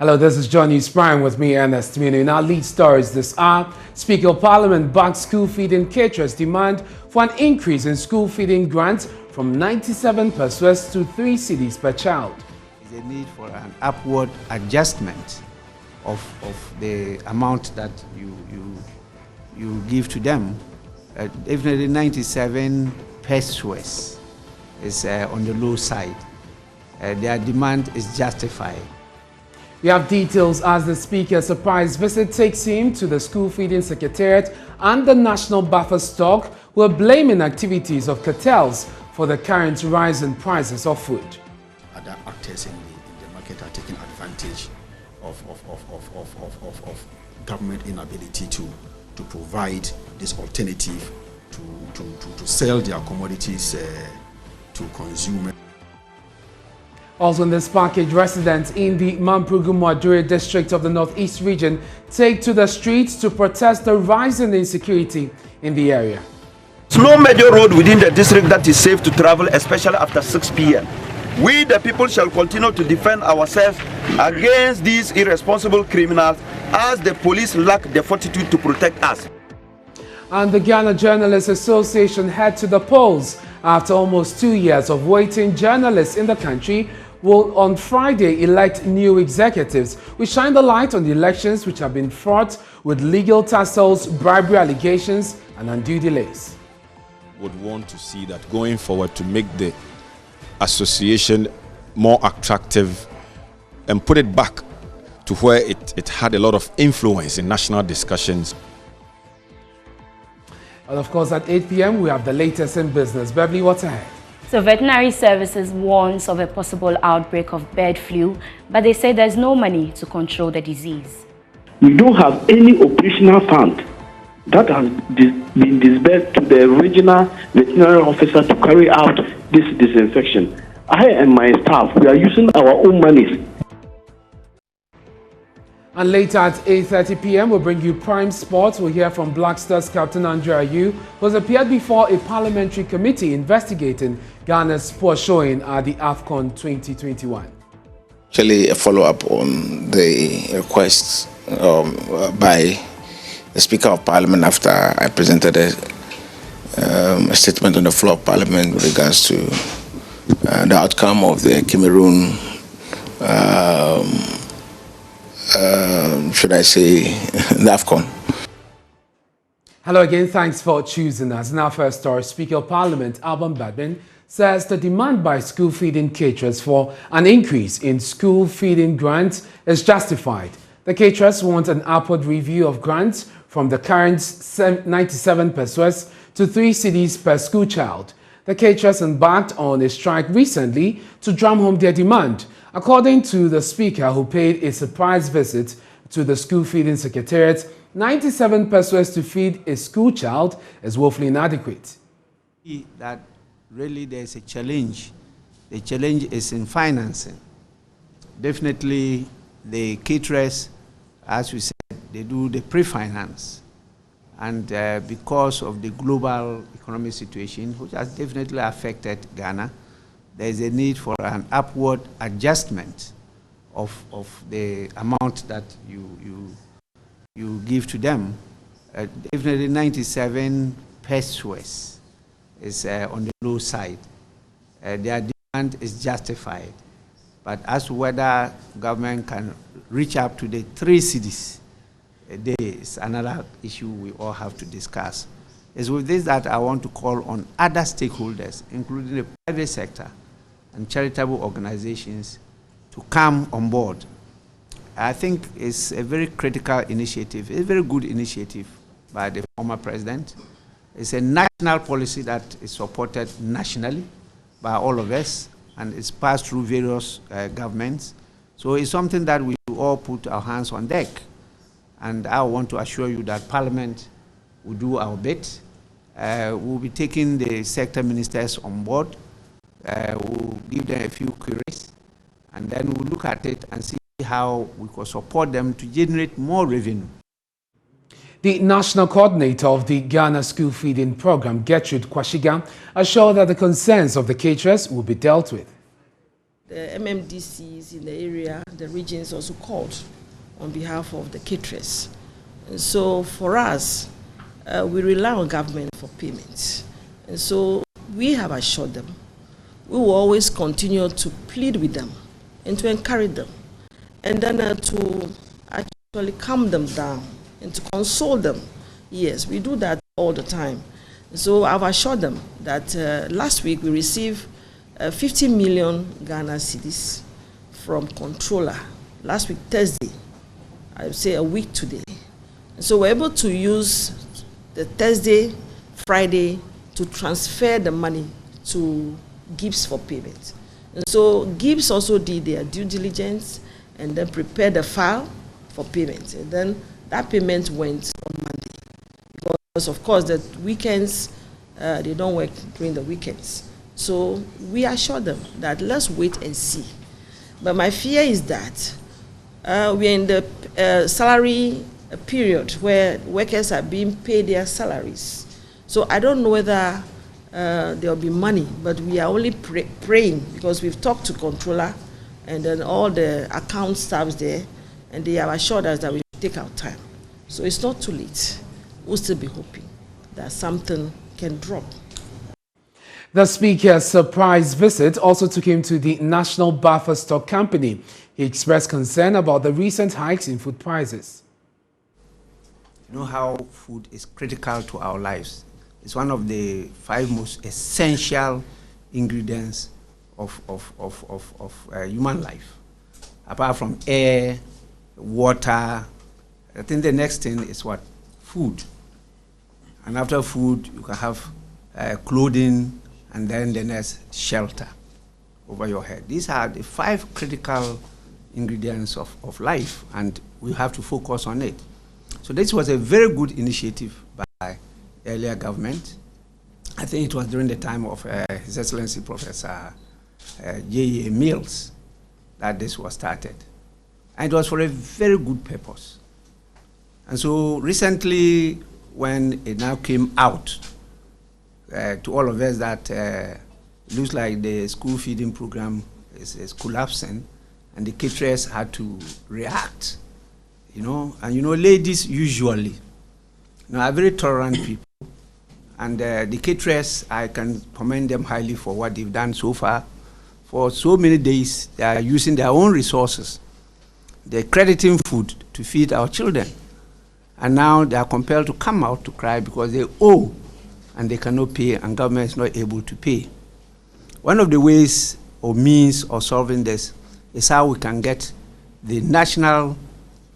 Hello, this is John News Prime with me, Ernest Kojo Manu. In our lead stories this hour, Speaker of Parliament backs school feeding caterers' demand for an increase in school feeding grants from 97 pesos to 3 cedis per child. There is a need for an upward adjustment of the amount that you give to them. Definitely 97 pesos is on the low side. Their demand is justified. We have details as the Speaker's surprise visit takes him to the School Feeding Secretariat and the National Buffer Stock, who are blaming activities of cartels for the current rise in prices of food. Other actors in the market are taking advantage of government inability to provide this alternative to sell their commodities to consumers. Also in this package, residents in the Mamprugu-Madure district of the Northeast region take to the streets to protest the rising insecurity in the area. There's no major road within the district that is safe to travel, especially after 6 p.m. We, the people, shall continue to defend ourselves against these irresponsible criminals as the police lack the fortitude to protect us. And the Ghana Journalists Association head to the polls. After almost 2 years of waiting, journalists in the country will on Friday elect new executives, which shine the light on the elections which have been fraught with legal tussles, bribery allegations and undue delays. Would want to see that going forward to make the association more attractive and put it back to where it had a lot of influence in national discussions. And of course, at 8 p.m. we have the latest in business. Beverly, what's ahead? So veterinary services warns of a possible outbreak of bird flu, but they say there's no money to control the disease. We don't have any operational fund that has been disbursed to the regional veterinary officer to carry out this disinfection. I and my staff, we are using our own money. And later at 8:30 p.m. we'll bring you Prime Sports. We'll hear from Black Stars captain Andre Ayew, who has appeared before a parliamentary committee investigating Ghana's poor showing at the AFCON 2021. Actually, a follow-up on the request by the Speaker of Parliament after I presented a statement on the floor of Parliament with regards to the outcome of the Cameroon should I say, the AFCON. Hello again, thanks for choosing us. In our first story, Speaker of Parliament Alban Badmin says the demand by school feeding caterers for an increase in school feeding grants is justified. The caterers want an upward review of grants from the current 97 pesos to 3 cedis per school child. The caterers embarked on a strike recently to drum home their demand. According to the Speaker, who paid a surprise visit to the School Feeding Secretariat, 97 pesos to feed a school child is woefully inadequate. That really there's a challenge. The challenge is in financing. Definitely the caterers, as we said, they do the pre-finance. And because of the global economic situation, which has definitely affected Ghana, there is a need for an upward adjustment of the amount that you give to them. Definitely 97 pesos is on the low side. Their demand is justified. But as to whether government can reach up to the 3 cedis a day is another issue we all have to discuss. It's with this that I want to call on other stakeholders, including the private sector and charitable organizations, to come on board. I think it's a very critical initiative, a very good initiative by the former president. It's a national policy that is supported nationally by all of us, and it's passed through various governments. So it's something that we should all put our hands on deck. And I want to assure you that Parliament will do our bit. We'll be taking the sector ministers on board. We'll give them a few queries, and then we'll look at it and see how we can support them to generate more revenue. The national coordinator of the Ghana School Feeding Program, Gertrude Kwashiga, assured that the concerns of the caterers will be dealt with. the MMDCs in the area, the regions also called on behalf of the caterers. And so for us, we rely on government for payments. And so we have assured them we will always continue to plead with them and to encourage them, and then to actually calm them down and to console them. Yes, we do that all the time. So I've assured them that last week we received 50 million Ghana cedis from controller. Last week, Thursday, I would say a week today. So we're able to use the Thursday, Friday to transfer the money to GIBS for payment. And so GIBS also did their due diligence and then prepared the file for payment. And then that payment went on Monday. Because of course the weekends, they don't work during the weekends. So we assured them that let's wait and see. But my fear is that we're in the salary period where workers are being paid their salaries. So I don't know whether there'll be money, but we are only praying, because we've talked to controller and then all the account staffs there, and they have assured us that we should take our time. So it's not too late. We'll still be hoping that something can drop. The Speaker's surprise visit also took him to the National Buffer Stock Company. He expressed concern about the recent hikes in food prices. You know how food is critical to our lives. It's one of the 5 most essential ingredients of human life. Apart from air, water, I think the next thing is what? Food. And after food, you can have clothing, and then the next, shelter over your head. These are the 5 critical ingredients of life, and we have to focus on it. So this was a very good initiative by earlier government. I think it was during the time of His Excellency Professor J.A. Mills that this was started. And it was for a very good purpose. And so recently, when it now came out to all of us that it looks like the school feeding program is collapsing, and the caterers had to react, and ladies usually, are very tolerant people. And the caterers, I can commend them highly for what they've done so far. For so many days, they are using their own resources. They're crediting food to feed our children. And now they are compelled to come out to cry because they owe and they cannot pay, and government is not able to pay. One of the ways or means of solving this is how we can get the National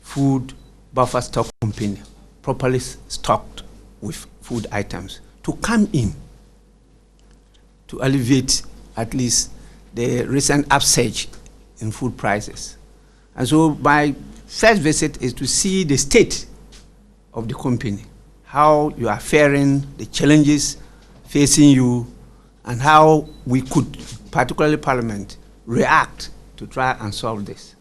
Food Buffer Stock Company properly stocked with food items to come in to alleviate at least the recent upsurge in food prices. And so my first visit is to see the state of the company, how you are faring, the challenges facing you, and how we could, particularly Parliament, react to try and solve this.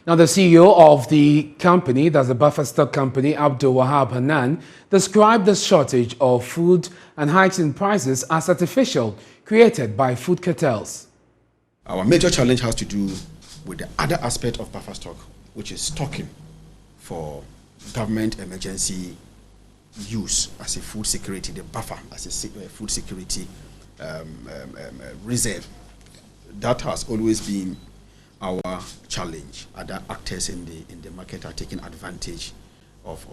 Now, the CEO of the company, that's the Buffer Stock Company, Abdul Wahab Hanan, described the shortage of food and hikes in prices as artificial, created by food cartels. Our major challenge has to do with the other aspect of buffer stock, which is stocking for government emergency use as a food security, the buffer as a food security reserve. That has always been our challenge. Other actors in the market are taking advantage of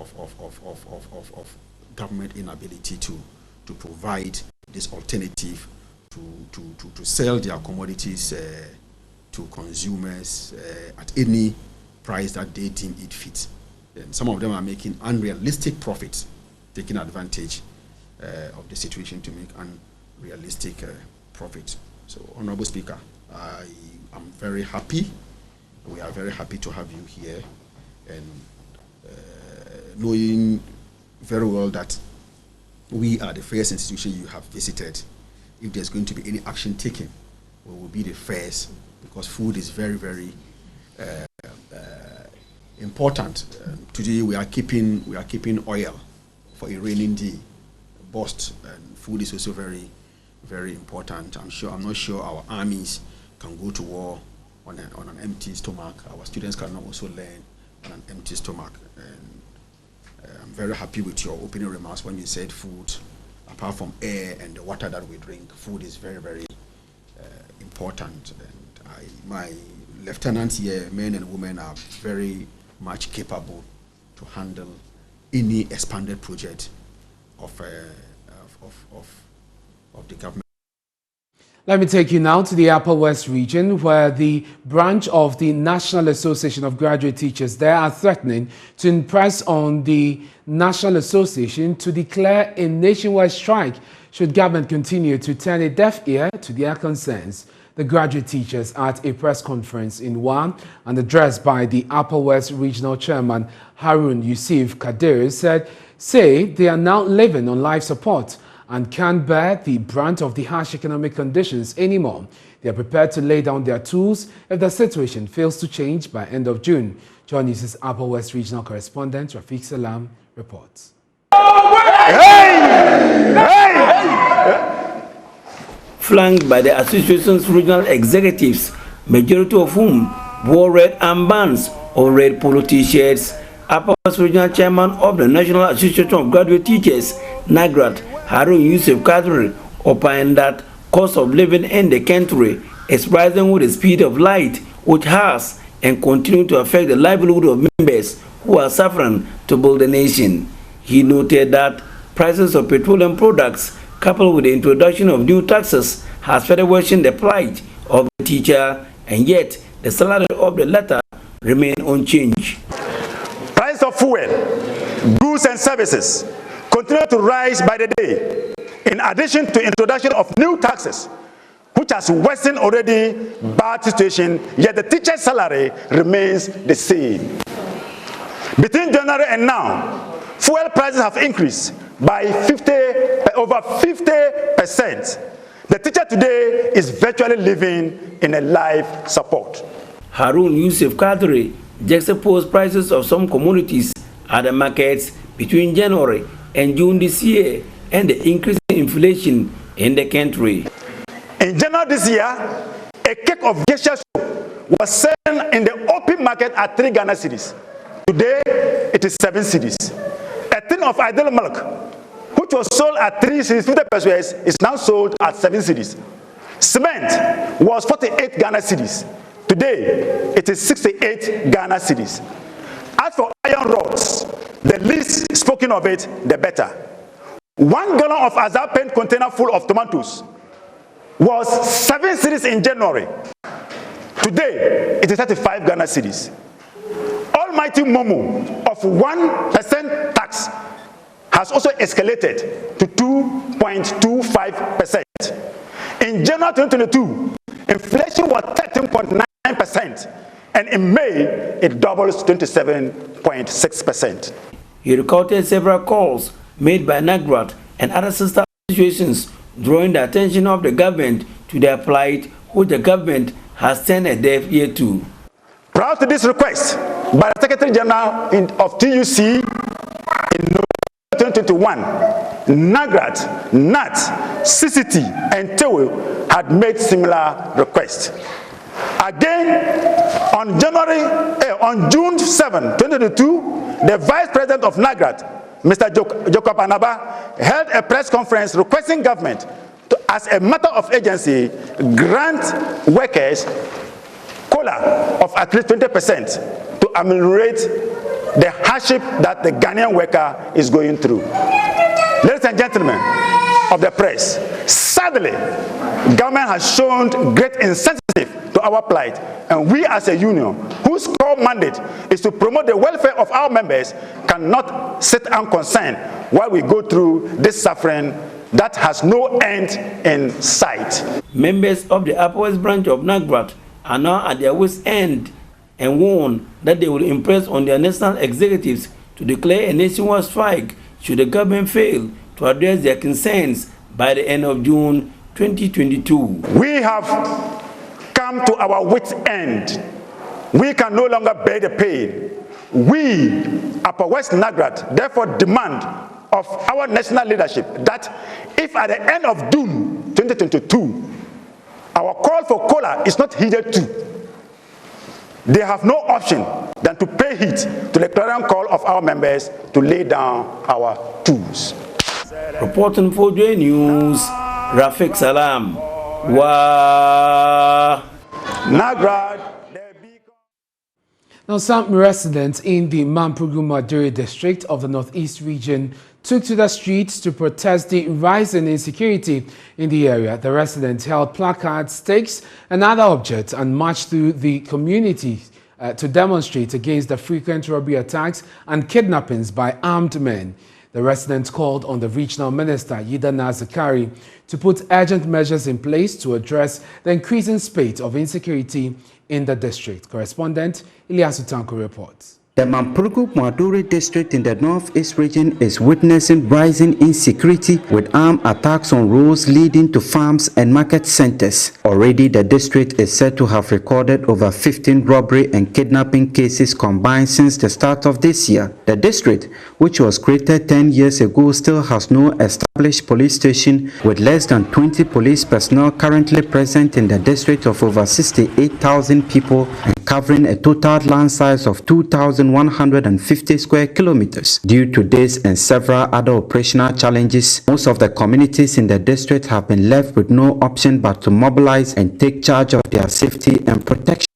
government inability to provide this alternative to sell their commodities to consumers at any price that they deem it fit. And some of them are making unrealistic profits, taking advantage of the situation to make unrealistic profits. So, Honorable Speaker, I am very happy. We are very happy to have you here, and knowing very well that we are the first institution you have visited. If there's going to be any action taken, we will be the first, because food is very, very important. Today we are keeping oil for a raining day, bust, and food is also very, very important. I'm not sure our armies can go to war on an empty stomach. Our students can also learn on an empty stomach. And I'm very happy with your opening remarks when you said food, apart from air and the water that we drink, food is very, very important. And my lieutenants here, men and women, are very much capable to handle any expanded project of the government. Let me take you now to the Upper West region, where the branch of the National Association of Graduate Teachers there are threatening to impress on the National Association to declare a nationwide strike should government continue to turn a deaf ear to their concerns. The graduate teachers at a press conference in Wa and addressed by the Upper West Regional Chairman Harun Yusuf Kadir say they are now living on life support and can't bear the brunt of the harsh economic conditions anymore. They are prepared to lay down their tools if the situation fails to change by end of June. Join News' Upper West Regional Correspondent Rafiq Salam reports. Flanked by the association's regional executives, majority of whom wore red armbands or red polo t-shirts, Upper West Regional Chairman of the National Association of Graduate Teachers, NAGRAT, Harun Yusuf Kadri, opined that cost of living in the country is rising with the speed of light, which has and continue to affect the livelihood of members who are suffering to build the nation. He noted that prices of petroleum products, coupled with the introduction of new taxes, has further worsened the plight of the teacher, and yet the salary of the latter remain unchanged. Price of fuel, goods and services continue to rise by the day, in addition to introduction of new taxes, which has worsened already bad situation, yet the teacher's salary remains the same. Between January and now, fuel prices have increased by over 50%. The teacher today is virtually living in a life support. Harun Yusuf Kadri juxtaposed prices of some commodities at the markets between January and June this year and the increasing inflation in the country. In January this year, a cake of geisha soap was selling in the open market at 3 Ghana cedis. Today, it is 7 cedis. A tin of ideal milk, which was sold at 3 cedis 50 pesos, is now sold at 7 cedis. Cement was 48 Ghana cedis. Today, it is 68 Ghana cedis. As for iron rods, the least spoken of it, the better. 1 gallon of Azar paint container full of tomatoes was 7 cedis in January. Today, it is 35 Ghana cedis. Almighty Momo of 1% tax has also escalated to 2.25%. In January 2022, inflation was 13.9%, and in May, it doubles 27.6%. He recorded several calls made by NAGRAT and other sister associations, drawing the attention of the government to their plight, which the government has turned a deaf ear to. Prior to this request by the Secretary General of TUC in November 2021, NAGRAT, NAT, CCT, and TEWE had made similar requests. Again, on June 7, 2022, the Vice President of NAGRAT, Mr. Jacob Anaba, held a press conference requesting government to, as a matter of urgency, grant workers COLA of at least 20% to ameliorate the hardship that the Ghanaian worker is going through. Ladies and gentlemen of the press, sadly, government has shown great insensitivity to our plight, and we as a union, whose core mandate is to promote the welfare of our members, cannot sit unconcerned while we go through this suffering that has no end in sight. Members of the Upper West branch of NAGRAT are now at their wit's end and warn that they will impress on their national executives to declare a nationwide strike should the government fail to address their concerns by the end of June 2022. We have come to our wit's end. We can no longer bear the pain. We, Upper West NAGRAT, therefore demand of our national leadership that if at the end of June 2022, our call call for kola is not heeded too. They have no option than to pay heed to the clarion call of our members to lay down our tools. Reporting for J News, Rafik Salam. Wow. Nagrad. Now, some residents in the Mamprugu-Maduri district of the Northeast region took to the streets to protest the rising insecurity in the area. The residents held placards, stakes, and other objects and marched through the community to demonstrate against the frequent robbery attacks and kidnappings by armed men. The residents called on the regional minister, Yida Nazakari, to put urgent measures in place to address the increasing spate of insecurity in the district. Correspondent Ilyasu Tanko reports. The Mamprugu-Maduri district in the Northeast region is witnessing rising insecurity with armed attacks on roads leading to farms and market centers. Already, the district is said to have recorded over 15 robbery and kidnapping cases combined since the start of this year. The district, which was created 10 years ago, still has no established police station, with less than 20 police personnel currently present in the district of over 68,000 people and covering a total land size of 2,150 square kilometers. Due to this and several other operational challenges, most of the communities in the district have been left with no option but to mobilize and take charge of their safety and protection.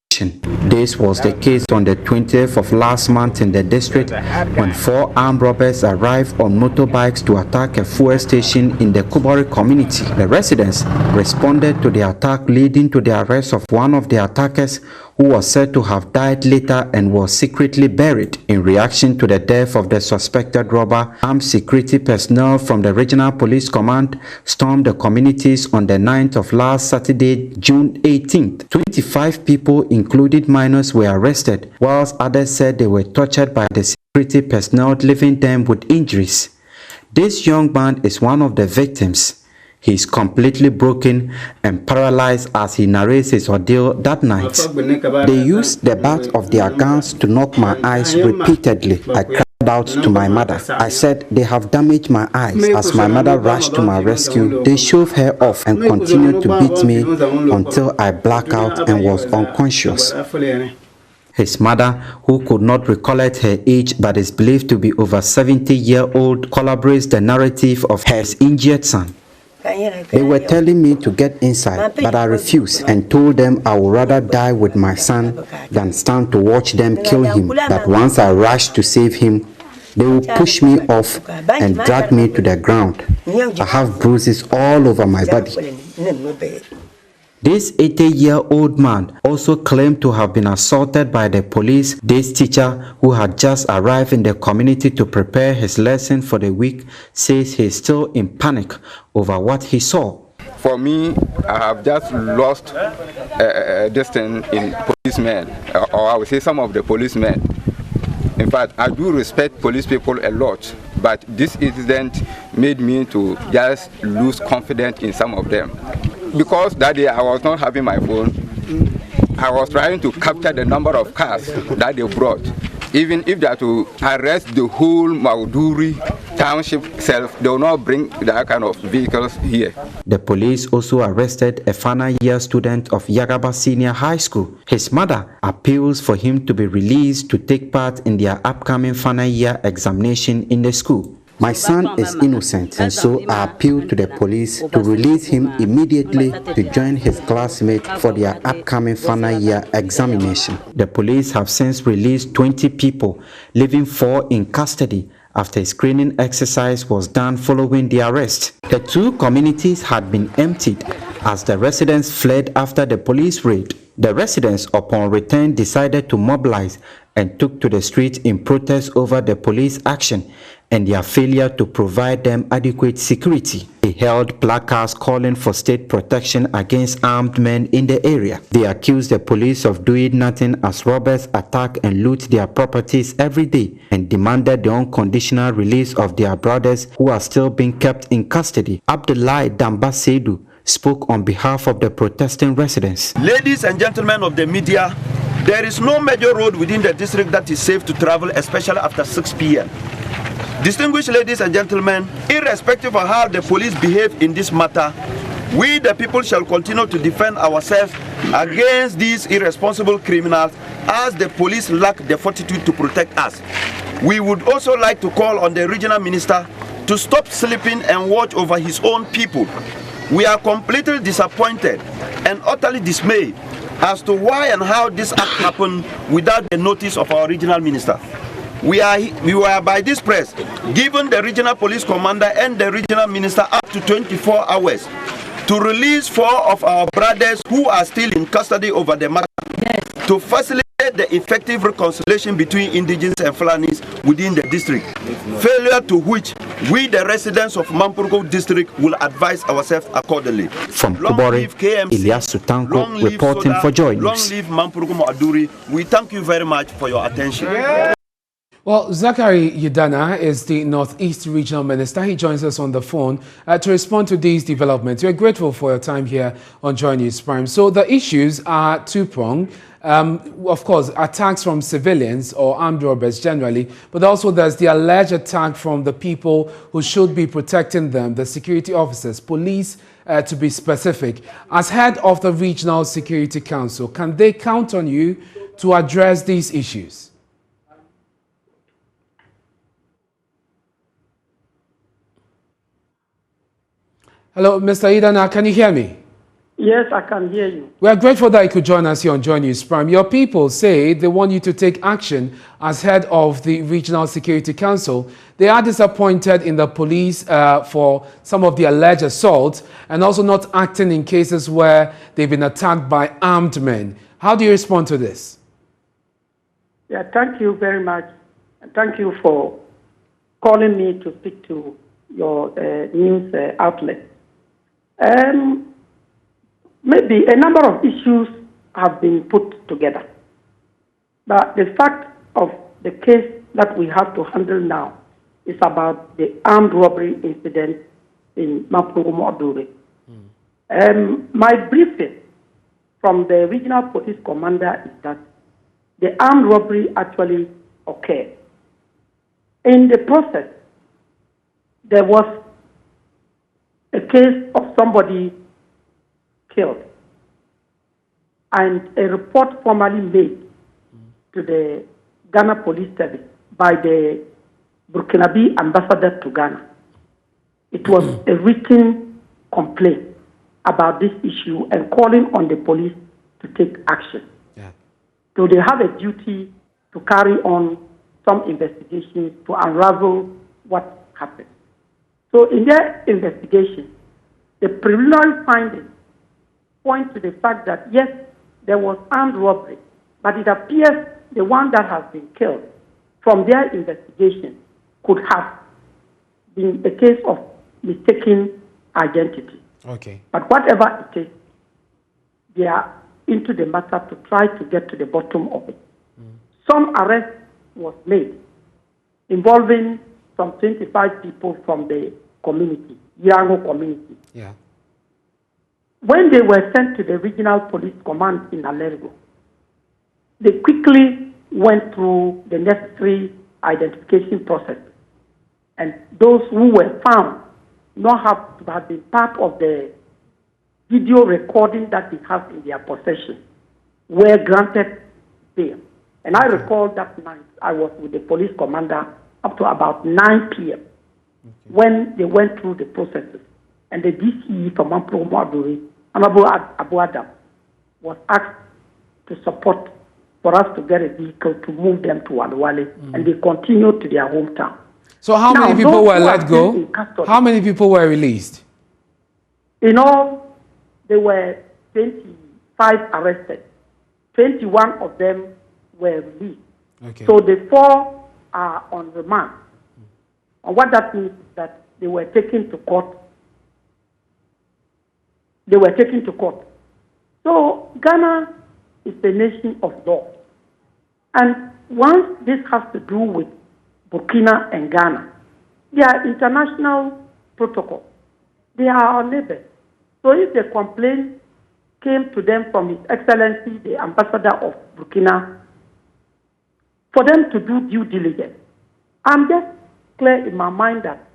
This was the case on the 20th of last month in the district when 4 armed robbers arrived on motorbikes to attack a fuel station in the Kubori community. The residents responded to the attack, leading to the arrest of one of the attackers, who was said to have died later and was secretly buried. In reaction to the death of the suspected robber, armed security personnel from the Regional Police Command stormed the communities on the 9th of last Saturday, June 18th. 25 people, including minors, were arrested, whilst others said they were tortured by the security personnel, leaving them with injuries. This young man is one of the victims. He is completely broken and paralyzed as he narrates his ordeal that night. They used the butt of their guns to knock my eyes repeatedly. I cried out to my mother. I said, "They have damaged my eyes." As my mother rushed to my rescue, they shoved her off and continued to beat me until I blacked out and was unconscious. His mother, who could not recollect her age but is believed to be over 70-year-old, corroborates the narrative of her injured son. They were telling me to get inside, but I refused and told them I would rather die with my son than stand to watch them kill him. That once I rushed to save him, they would push me off and drag me to the ground. I have bruises all over my body. This 80-year-old man also claimed to have been assaulted by the police. This teacher, who had just arrived in the community to prepare his lesson for the week, says he's still in panic over what he saw. For me, I have just lost this thing in policemen, or I would say some of the policemen. In fact, I do respect police people a lot, but this incident made me to just lose confidence in some of them. Because that day I was not having my phone, I was trying to capture the number of cars that they brought. Even if they are to arrest the whole Mauduri township itself, they will not bring that kind of vehicles here. The police also arrested a final year student of Yagaba Senior High School. His mother appeals for him to be released to take part in their upcoming final year examination in the school. My son is innocent, and so I appeal to the police to release him immediately to join his classmates for their upcoming final year examination. The police have since released 20 people, leaving 4 in custody after a screening exercise was done following the arrest. The 2 communities had been emptied as the residents fled after the police raid. The residents, upon return, decided to mobilize and took to the streets in protest over the police action and their failure to provide them adequate security. They held placards calling for state protection against armed men in the area. They accused the police of doing nothing as robbers attack and loot their properties every day and demanded the unconditional release of their brothers who are still being kept in custody. Abdullahi Damba Seydou spoke on behalf of the protesting residents. Ladies and gentlemen of the media, there is no major road within the district that is safe to travel, especially after 6 p.m. Distinguished ladies and gentlemen, irrespective of how the police behave in this matter, We, the people, shall continue to defend ourselves against these irresponsible criminals as the police lack the fortitude to protect us. We would also like to call on the regional minister to stop sleeping and watch over his own people. We are completely disappointed and utterly dismayed as to why and how this act happened without the notice of our regional minister. We were by this press given the regional police commander and the regional minister up to 24 hours to release 4 of our brothers who are still in custody over the matter, to facilitate the effective reconciliation between indigenes and Fulanis within the district, failure to which we, the residents of Mampurgo district, will advise ourselves accordingly. From Kubore, Elias Sutanko reporting for Joy News. Long live Mampurgo Aduri. We thank you very much for your attention. Well, Zachary Yidana is the Northeast Regional Minister. He joins us on the phone to respond to these developments. We're grateful for your time here on Joy News Prime. So the issues are two-pronged. Of course, attacks from civilians or armed robbers generally, but also there's the alleged attack from the people who should be protecting them, the security officers, police, to be specific. As head of the Regional Security Council, can they count on you to address these issues? Hello, Mr. Idana, can you hear me? Yes, I can hear you. We are grateful that you could join us here on Joy News Prime. Your people say they want you to take action as head of the Regional Security Council. They are disappointed in the police for some of the alleged assaults and also not acting in cases where they've been attacked by armed men. How do you respond to this? Yeah, thank you very much. And thank you for calling me to speak to your news outlet. Maybe a number of issues have been put together. But the fact of the case that we have to handle now is about the armed robbery incident in Mampurgo. My briefing from the regional police commander is that the armed robbery actually occurred. In the process, there was a case of somebody killed, and a report formally made to the Ghana Police Service by the Burkinabe ambassador to Ghana. It was a written complaint about this issue and calling on the police to take action. Yeah. So they have a duty to carry on some investigations to unravel what happened. So in their investigation, the preliminary findings point to the fact that, yes, there was armed robbery, but it appears the one that has been killed, from their investigation, could have been a case of mistaken identity. Okay. But whatever it is, they are into the matter to try to get to the bottom of it. Some arrest was made involving some 25 people from the community, Yango community. Yeah. When they were sent to the regional police command in Alergo, they quickly went through the necessary identification process. And those who were found not have to have been part of the video recording that they have in their possession were granted bail. And I recall that night I was with the police commander up to about 9 p.m. when they went through the processes. And the DCE from Mampurgo, Honorable Abu Adam, was asked to support for us to get a vehicle to move them to Adwale, and they continued to their hometown. So how many people were let go? How many people were released? In all, there were 25 arrested. 21 of them were released. Okay. So the 4 are on remand. And what that means is that they were taken to court. They were taken to court. So Ghana is a nation of law. And once this has to do with Burkina and Ghana, there are international protocols. They are our neighbors. So if the complaint came to them from His Excellency, the Ambassador of Burkina, for them to do due diligence, I'm just clear in my mind that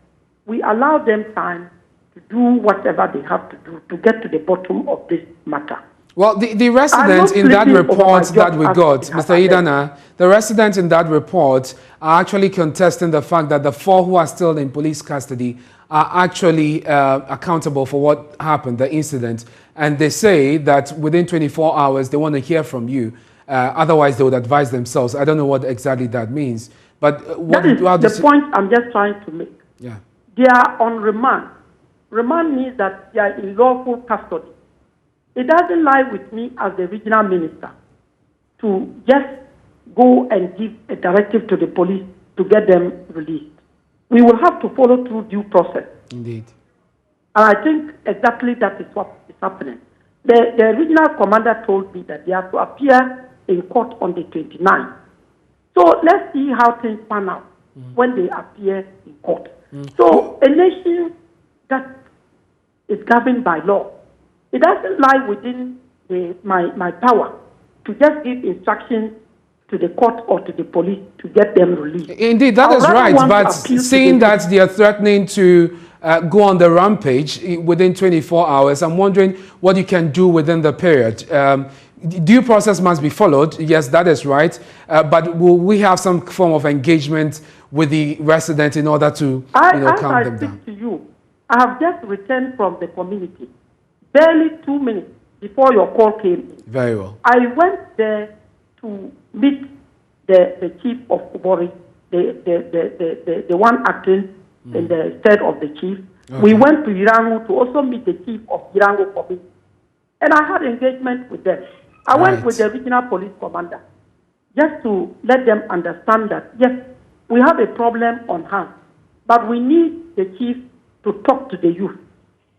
we allow them time to do whatever they have to do to get to the bottom of this matter. Well, the residents in that report that we got, Mr. Idana, the residents in that report are actually contesting the fact that the 4 who are still in police custody are actually accountable for what happened, the incident. And they say that within 24 hours, they want to hear from you. Otherwise, they would advise themselves. I don't know what exactly that means. But what that is the point I'm just trying to make. Yeah. They are on remand. Remand means that they are in lawful custody. It doesn't lie with me as the regional minister to just go and give a directive to the police to get them released. We will have to follow through due process. Indeed. And I think exactly that is what is happening. The regional commander told me that they have to appear in court on the 29th. So let's see how things pan out when they appear in court. So a nation that is governed by law, it doesn't lie within my power to just give instructions to the court or to the police to get them released. Indeed, that is right. But seeing that they are threatening to go on the rampage within 24 hours, I'm wondering what you can do within the period. Due process must be followed. Yes, that is right. But will we have some form of engagement with the resident in order to calm them down? To you, I have just returned from the community, barely 2 minutes before your call came in. Very well. I went there to meet the chief of Kubori, the one acting in the stead of the chief. Okay. We went to Irangu to also meet the chief of Irangu community. And I had engagement with them. I went with the regional police commander just to let them understand that, yes, we have a problem on hand, but we need the chief to talk to the youth,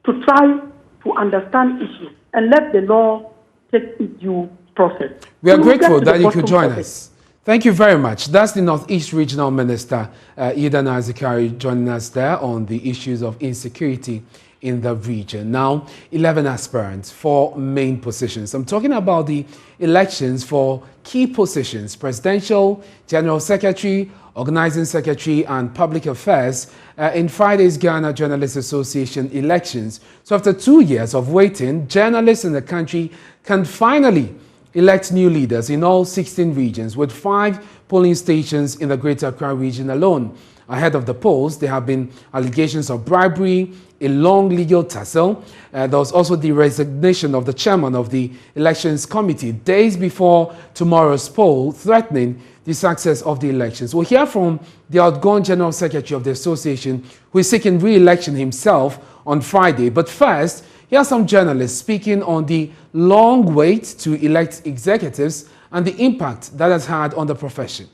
to try to understand issues and let the law take its due process. We are grateful that you could join us. Thank you very much. That's the Northeast Regional Minister, Idana Azikari, joining us there on the issues of insecurity in the region. Now, 11 aspirants for main positions. I'm talking about the elections for key positions: Presidential, General Secretary, Organizing Secretary, and Public Affairs in Friday's Ghana Journalists Association elections. So after 2 years of waiting, journalists in the country can finally elect new leaders in all 16 regions, with 5 polling stations in the Greater Accra region alone. Ahead of the polls, there have been allegations of bribery, a long legal tussle. There was also the resignation of the chairman of the elections committee days before tomorrow's poll, threatening the success of the elections. We'll hear from the outgoing general secretary of the association, who is seeking re-election himself on Friday. But first, here are some journalists speaking on the long wait to elect executives and the impact that has had on the profession.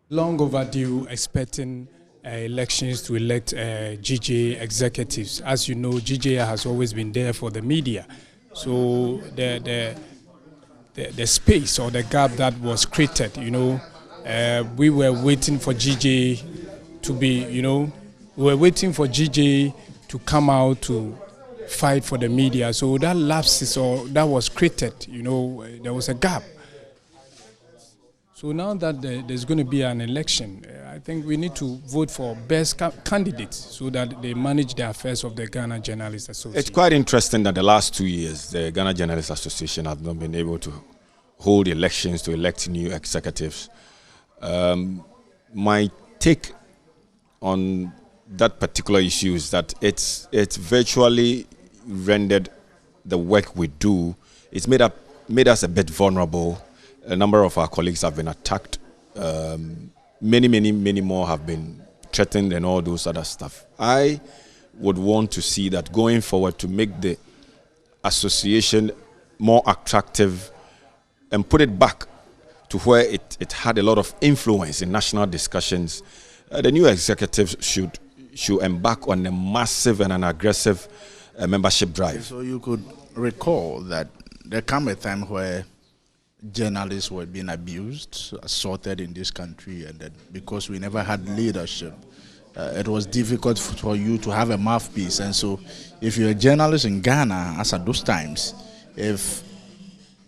Long overdue, expecting elections to elect GJ executives. As you know, GJ has always been there for the media. So the space or the gap that was created, we were waiting for GJ to be, we were waiting for GJ to come out to fight for the media. So that lapses or that was created, there was a gap. So now that there's going to be an election, I think we need to vote for best candidates so that they manage the affairs of the Ghana Journalists Association. It's quite interesting that the last 2 years, the Ghana Journalists Association have not been able to hold elections to elect new executives. My take on that particular issue is that it's virtually rendered the work we do. It's made us a bit vulnerable. A number of our colleagues have been attacked. Many more have been threatened and all those other stuff. I would want to see that going forward to make the association more attractive and put it back to where it had a lot of influence in national discussions. The new executives should embark on a massive and an aggressive membership drive. So you could recall that there came a time where journalists were being abused, assaulted in this country, and that because we never had leadership, it was difficult for you to have a mouthpiece. And so if you're a journalist in Ghana, as at those times, if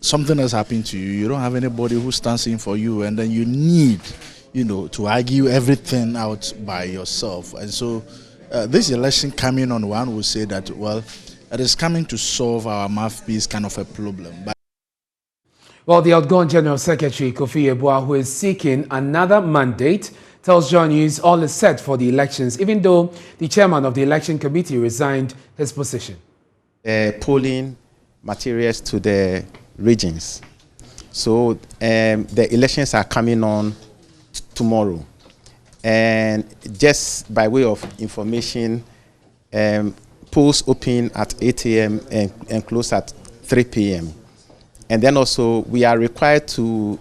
something has happened to you, you don't have anybody who stands in for you, and then you need, to argue everything out by yourself. And so this election coming on, one would say that, well, it is coming to solve our mouthpiece kind of a problem. But well, the outgoing General Secretary, Kofi Yeboah, who is seeking another mandate, tells Joy News all is set for the elections, even though the chairman of the election committee resigned his position. Polling materials to the regions. So the elections are coming on tomorrow. And just by way of information, polls open at 8 a.m. and close at 3 p.m. And then also we are required to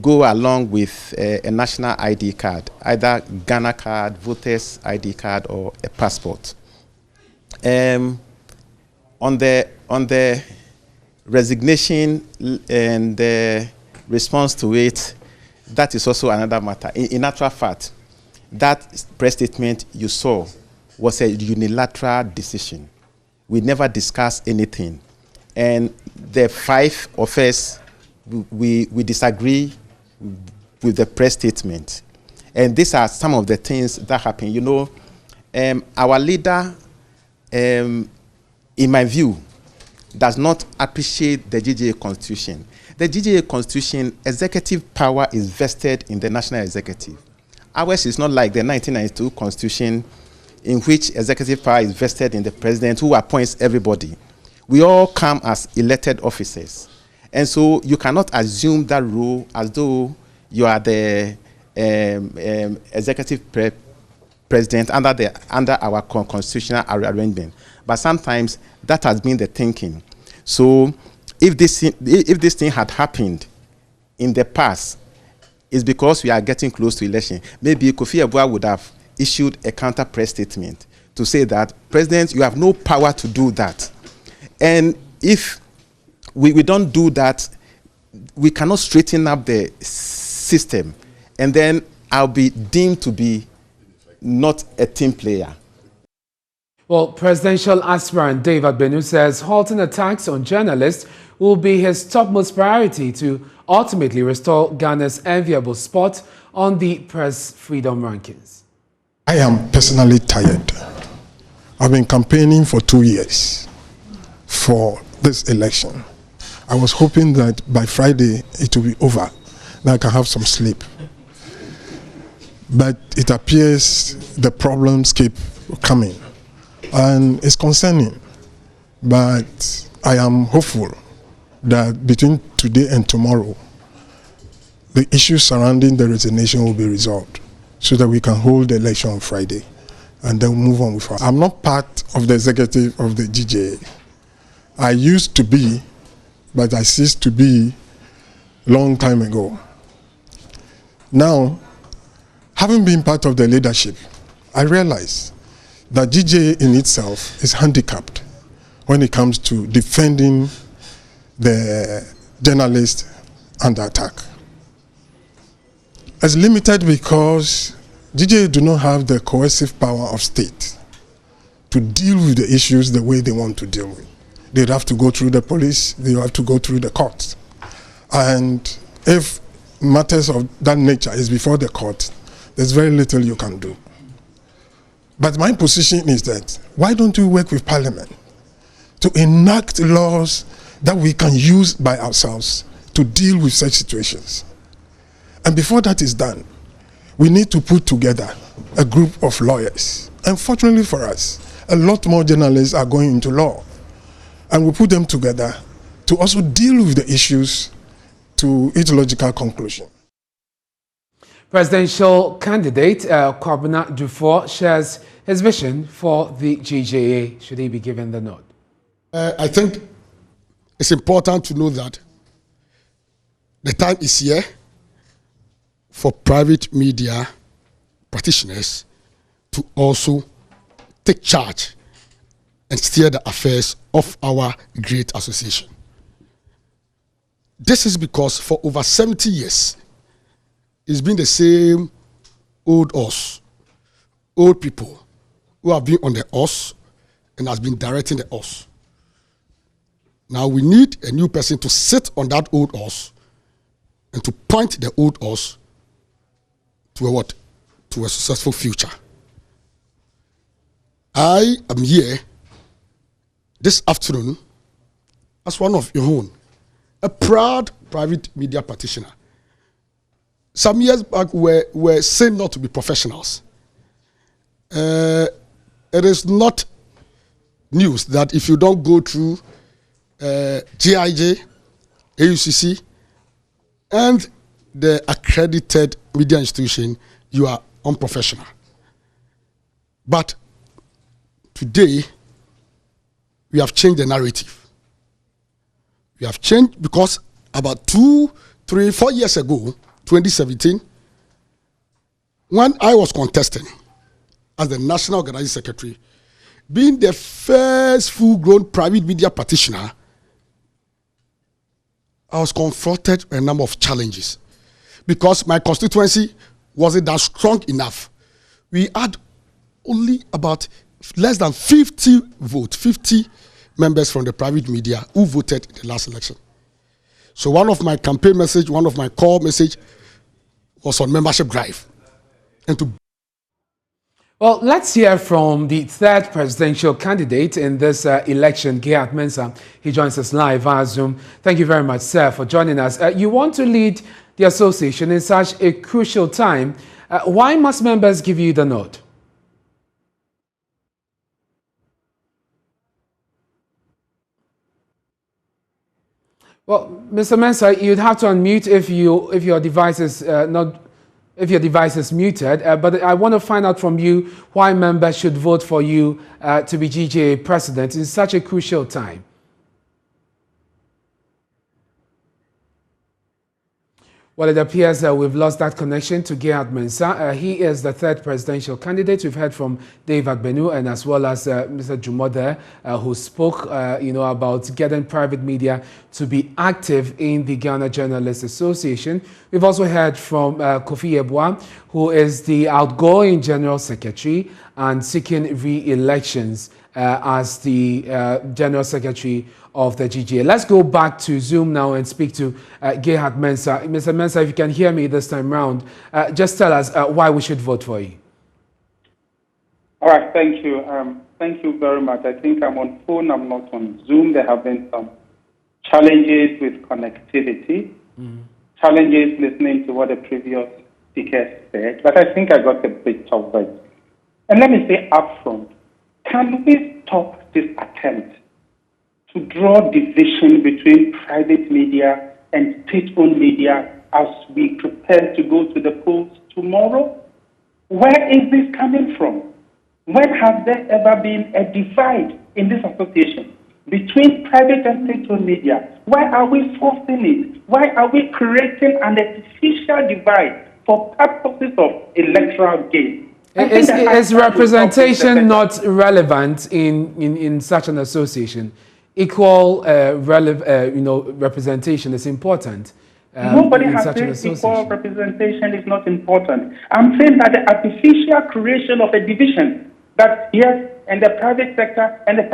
go along with a national ID card, either Ghana card, voters ID card, or a passport. On the resignation and the response to it, that is also another matter. In actual fact, that press statement you saw was a unilateral decision. We never discussed anything. And the 5 of us, we disagree with the press statement. And these are some of the things that happen. You know, our leader, in my view, does not appreciate the GJA Constitution. The GJA Constitution, executive power is vested in the national executive. Ours is not like the 1992 Constitution, in which executive power is vested in the president, who appoints everybody. We all come as elected officers. And so you cannot assume that role as though you are the executive president under our constitutional arrangement. But sometimes that has been the thinking. So if this thing had happened in the past, it's because we are getting close to election. Maybe Kofi Yeboah would have issued a counter press statement to say that, President, you have no power to do that. And if we don't do that, we cannot straighten up the system. And then I'll be deemed to be not a team player. Well, presidential aspirant David Benu says halting attacks on journalists will be his topmost priority to ultimately restore Ghana's enviable spot on the press freedom rankings. I am personally tired. I've been campaigning for 2 years for this election. I was hoping that by Friday it will be over, that I can have some sleep. But it appears the problems keep coming, and it's concerning. But I am hopeful that between today and tomorrow, the issues surrounding the resignation will be resolved so that we can hold the election on Friday and then move on with it. I'm not part of the executive of the GJA. I used to be, but I ceased to be long time ago. Now, having been part of the leadership, I realize that GJA in itself is handicapped when it comes to defending the journalist under attack. It's limited because GJA do not have the coercive power of state to deal with the issues the way they want to deal with. They'd have to go through the police, they have to go through the courts. And if matters of that nature is before the court, there's very little you can do. But my position is that, why don't we work with Parliament to enact laws that we can use by ourselves to deal with such situations? And before that is done, we need to put together a group of lawyers. Unfortunately for us, a lot more journalists are going into law. And we put them together to also deal with the issues to its logical conclusion. Presidential candidate Kwabena Dufour shares his vision for the GJA, should he be given the nod. I think it's important to know that the time is here for private media practitioners to also take charge and steer the affairs of our great association. This is because for over 70 years, it's been the same old people who have been on the horse and has been directing the horse. Now we need a new person to sit on that old horse and to point the old horse to a what? To a successful future. I am here this afternoon as one of your own, a proud private media practitioner. Some years back, we're saying not to be professionals. It is not news that if you don't go through GIJ, AUCC, and the accredited media institution, you are unprofessional. But today, we have changed the narrative. We have changed because about 2, 3, 4 years ago, 2017, when I was contesting as the National Organizing Secretary, being the first full-grown private media practitioner, I was confronted with a number of challenges because my constituency wasn't that strong enough. We had only about less than 50 members from the private media who voted in the last election. So one of my campaign message, one of my core message was on membership drive. And to Well, let's hear from the third presidential candidate in this election, Gayat Mensah. He joins us live via Zoom. Thank you very much, sir, for joining us. You want to lead the association in such a crucial time. Why must members give you the nod? Well, Mr. Mensah, you'd have to unmute if your device is muted. But I want to find out from you why members should vote for you to be GJA president in such a crucial time. Well, it appears that we've lost that connection to Gayat Mensah. He is the third presidential candidate. We've heard from Dave Agbenu and as well as Mr. Jumode, who spoke, about getting private media to be active in the Ghana Journalists Association. We've also heard from Kofi Yeboah, who is the outgoing General Secretary and seeking re-elections as the General Secretary of the GJA. Let's go back to Zoom now and speak to Gayat Mensah. Mr. Mensah, if you can hear me this time round, just tell us why we should vote for you. All right, thank you. Thank you very much. I think I'm on phone, I'm not on Zoom. There have been some challenges with connectivity, challenges listening to what the previous speaker said, but I think I got a bit of it. And let me say upfront, can we stop this attempt to draw division between private media and state-owned media as we prepare to go to the polls tomorrow? Where is this coming from? When has there ever been a divide in this association between private and state-owned media? Why are we forcing it? Why are we creating an artificial divide for purposes of electoral gain? Is representation not relevant in such an association? Equal representation is important. Nobody has said equal representation is not important. I'm saying that the artificial creation of a division that yes, and the private sector and the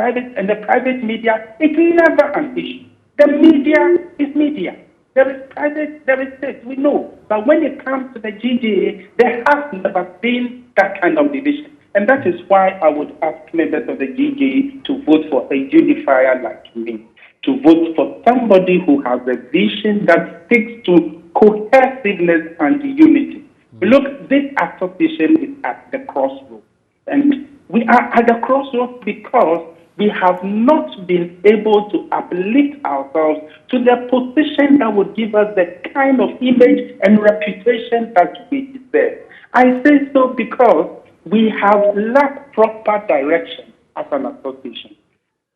private media, it's never an issue. The media is media. There is private, there is state, we know. But when it comes to the GJA, there has never been that kind of division. And that is why I would ask members of the GJA to vote for a unifier like me, to vote for somebody who has a vision that sticks to cohesiveness and unity. Look, this association is at the crossroads. And we are at the crossroads because we have not been able to uplift ourselves to the position that would give us the kind of image and reputation that we deserve. I say so because we have lacked proper direction as an association.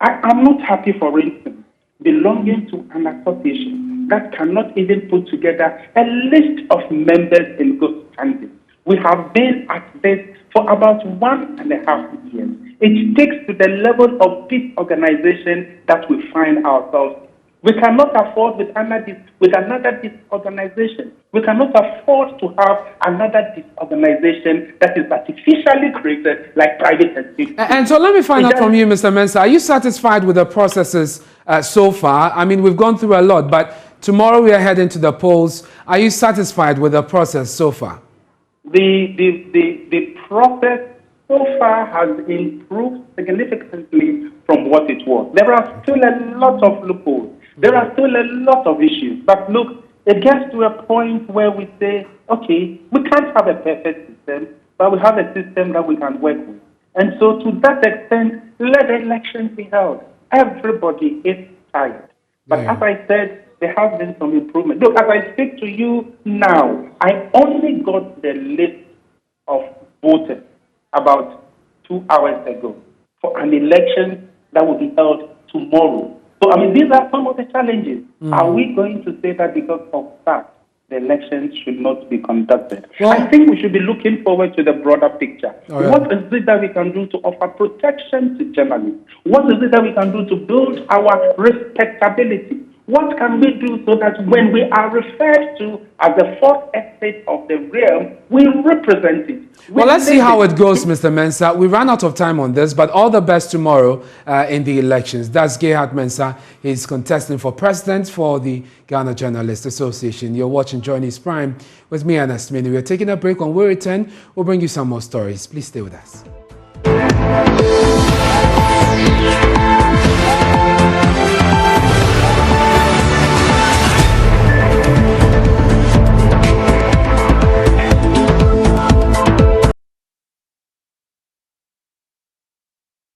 I am not happy, for instance, belonging to an association that cannot even put together a list of members in good standing. We have been at this for about 1.5 years. It takes to the level of disorganization that we find ourselves. We cannot afford with another disorganization. We cannot afford to have another disorganization that is artificially created like private entities. And so let me find out from you, Mr. Mensah, are you satisfied with the processes so far? I mean, we've gone through a lot, but tomorrow we are heading to the polls. Are you satisfied with the process so far? The process so far has improved significantly from what it was. There are still a lot of loopholes. There are still a lot of issues. But look, it gets to a point where we say, okay, we can't have a perfect system, but we have a system that we can work with. And so to that extent, let elections be held. Everybody is tired. But as I said, there has been some improvement. Look, as I speak to you now, I only got the list of voters about 2 hours ago for an election that will be held tomorrow. So, I mean, these are some of the challenges. Are we going to say that because of that, the elections should not be conducted? Well, I think we should be looking forward to the broader picture. What is it that we can do to offer protection to journalists? What is it that we can do to build our respectability? What can we do so that when we are referred to as the fourth estate of the realm, we represent it? Well, let's see how it goes, Mr. Mensah. We ran out of time on this, but all the best tomorrow in the elections. That's Gayat Mensah. He's contesting for president for the Ghana Journalists Association. You're watching Johnny's Prime with me, Ernest Kojo Manu. We're taking a break. When we return, we'll bring you some more stories. Please stay with us.